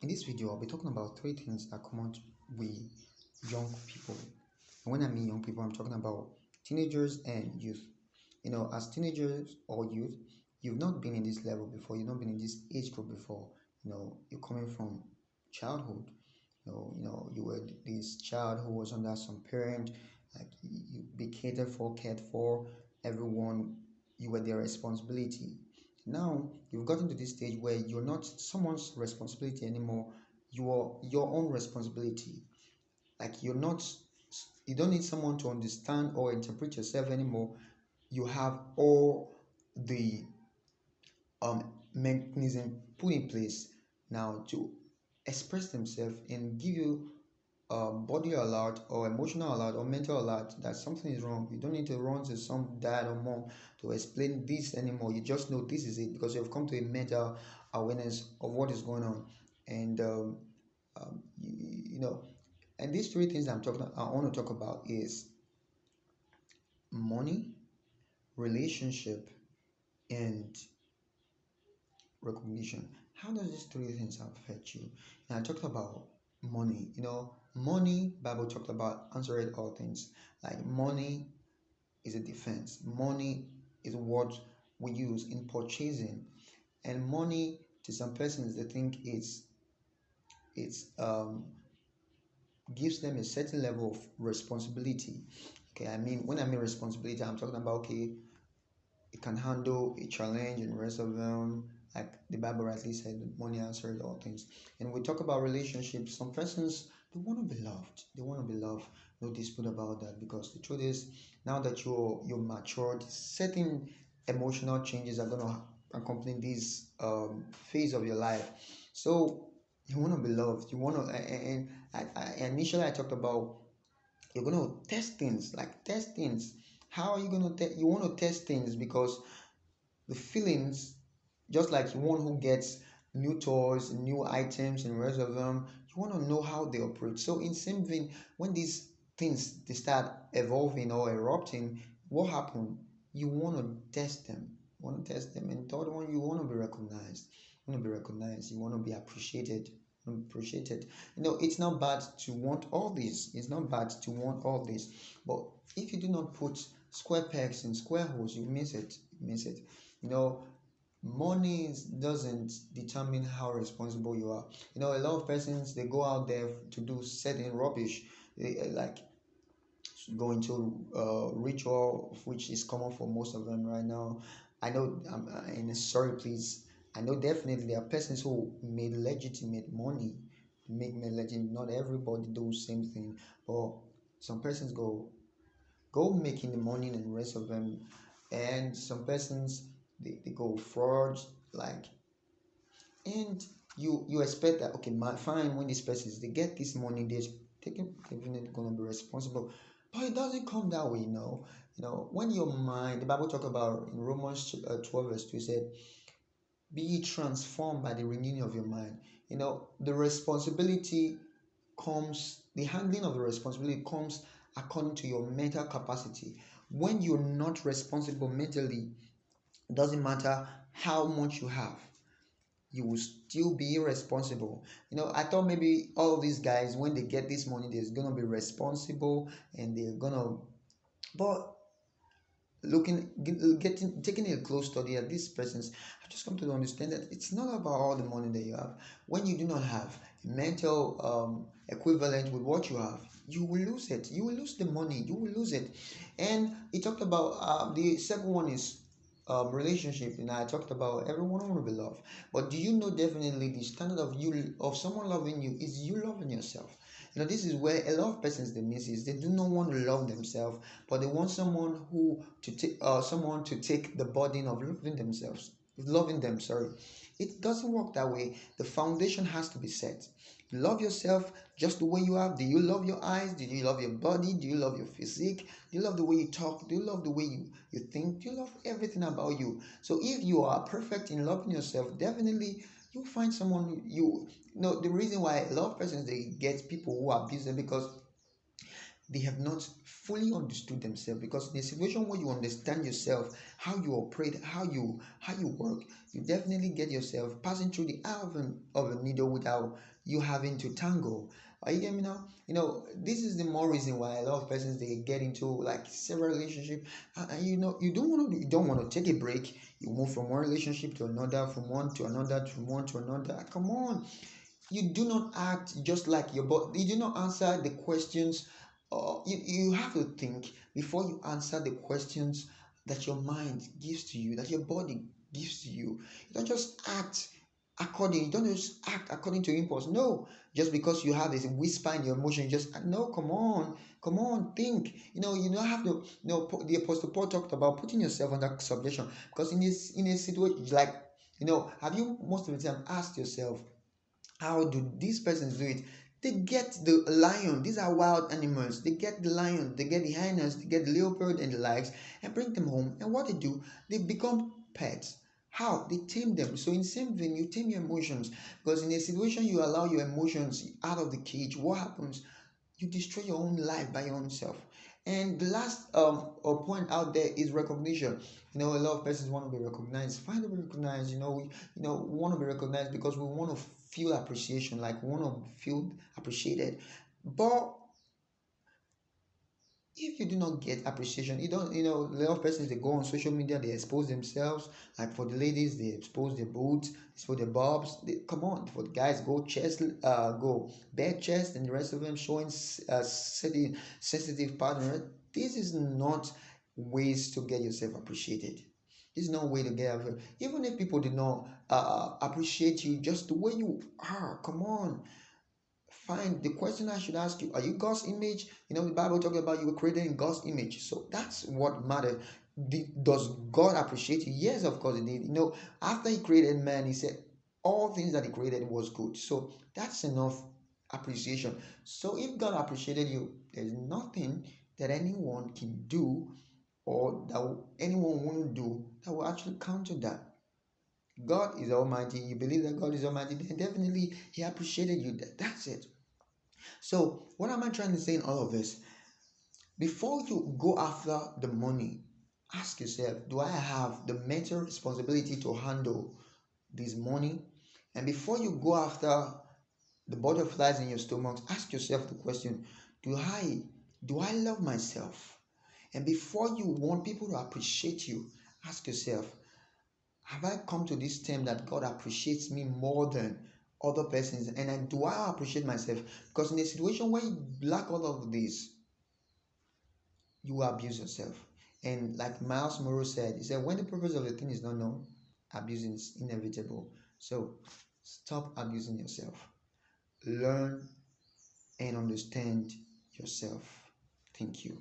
In this video, I'll be talking about three things that come out with young people. And when I mean young people, I'm talking about teenagers and youth. As teenagers or youth, you've not been in this level before, you've not been in this age group before. You're coming from childhood. You were this child who was under some parent, like you be cared for, everyone, you were their responsibility. Now you've gotten to this stage where you're not someone's responsibility anymore, you are your own responsibility. Like you don't need someone to understand or interpret yourself anymore. You have all the mechanism put in place now to express themselves and give you body alert or emotional alert or mental alert that something is wrong. You don't need to run to some dad or mom to explain this anymore. You just know this is it because you've come to a mental awareness of what is going on. And you know, and these three things I want to talk about is money, relationship, and recognition. How does these three things affect you? And I talked about money. Money, Bible talked about answering all things. Like money is a defense. Money is what we use in purchasing. And money to some persons they think it's gives them a certain level of responsibility. Okay, when I mean responsibility, I'm talking about okay, it can handle a challenge and the rest of them. Like the Bible rightly said, money answers all things. And we talk about relationships. Some persons they want to be loved. They want to be loved. No dispute about that. Because the truth is, now that you're matured, certain emotional changes are gonna accompany this phase of your life. So you want to be loved. You want to, and initially I talked about you're going to test things, like test things. How are you going to test? You want to test things because the feelings, just like one who gets new toys, new items, and the rest of them, you want to know how they operate. So in same vein, when these things they start evolving or erupting, what happen? You want to test them. You want to test them. And third one, you want to be recognized. You want to be recognized. You want to be appreciated. Appreciated. It's not bad to want all this. It's not bad to want all this. But if you do not put square pegs in square holes, you miss it. You miss it. Money doesn't determine how responsible you are. A lot of persons they go out there to do certain rubbish, like go into ritual, which is common for most of them right now. I know, and sorry, please. I know definitely there are persons who made legitimate money, make me legitimate. Not everybody do the same thing, but some persons go making the money and the rest of them, and some persons they go fraud, like, and you expect that okay, fine, when these persons they get this money, they're definitely gonna be responsible, but it doesn't come that way. When your mind, the Bible talk about in Romans 12 verse 2 said, be ye transformed by the renewing of your mind. The responsibility comes, the handling of the responsibility comes according to your mental capacity. When you're not responsible mentally, it doesn't matter how much you have, you will still be irresponsible. I thought maybe all these guys, when they get this money, they're gonna be responsible and they're gonna, but getting taking a close study at these persons, I've just come to understand that it's not about all the money that you have. When you do not have a mental equivalent with what you have, you will lose it. You will lose the money. You will lose it. And he talked about the second one is relationship, and I talked about everyone want to be loved. But do you know definitely the standard of someone loving you is you loving yourself? This is where a lot of persons they miss is they do not want to love themselves, but they want someone to take the burden of loving them. Sorry, it doesn't work that way. The foundation has to be set. Love yourself just the way you are. Do you love your eyes? Do you love your body? Do you love your physique? Do you love the way you talk? Do you love the way you think? Do you love everything about you? So if you are perfect in loving yourself, definitely you'll find someone you know. The reason why a lot of persons they get people who are busy because they have not fully understood themselves, because in a situation where you understand yourself, how you operate, how you work, you definitely get yourself passing through the eye of a needle without you having to tangle. Are you getting me now? This is the more reason why a lot of persons they get into like several relationship, and you don't want to take a break. You move from one relationship to another, from one to another, from one to another. Come on, you do not act just like your body. You do not answer the questions. You have to think before you answer the questions that your mind gives to you, that your body gives to you. You don't just act according. You don't just act according to impulse. No, just because you have this whisper in your emotion, you just no. Come on, think. You don't have to. The Apostle Paul talked about putting yourself under subjection, because in a situation like, have you most of the time asked yourself, how do these persons do it? They get the lion. These are wild animals. They get the lion, they get the hyenas, they get the leopard and the likes, and bring them home. And what they do, they become pets. How? They tame them. So in the same vein, you tame your emotions. Because in a situation you allow your emotions out of the cage, what happens? You destroy your own life by your own self. And the last point out there is recognition. A lot of persons want to be recognized. Find to be recognized. We want to be recognized because we want to feel appreciation, like we want to feel appreciated. But if you do not get appreciation, you don't, a lot of persons they go on social media, they expose themselves. Like for the ladies, they expose their boobs, expose their bobs. Come on, for the guys, go chest, go bare chest, and the rest of them showing sensitive partner. This is not ways to get yourself appreciated. This is no way to get even if people did not appreciate you just the way you are. Come on, fine. The question I should ask you, are you God's image? The Bible talks about you were created in God's image. So that's what matters. Does God appreciate you? Yes, of course he did. After he created man, he said all things that he created was good. So that's enough appreciation. So if God appreciated you, there's nothing that anyone can do, or that anyone won't do, that will actually counter that. God is almighty. You believe that God is almighty, then definitely he appreciated you. That's it. So, what am I trying to say in all of this? Before you go after the money, ask yourself, do I have the mental responsibility to handle this money? And before you go after the butterflies in your stomach, ask yourself the question, do I love myself? And before you want people to appreciate you, ask yourself, have I come to this term that God appreciates me more than other persons? And do I appreciate myself? Because in a situation where you lack all of this, you abuse yourself. And like Miles Monroe said, he said, when the purpose of the thing is not known, abusing is inevitable. So stop abusing yourself. Learn and understand yourself. Thank you.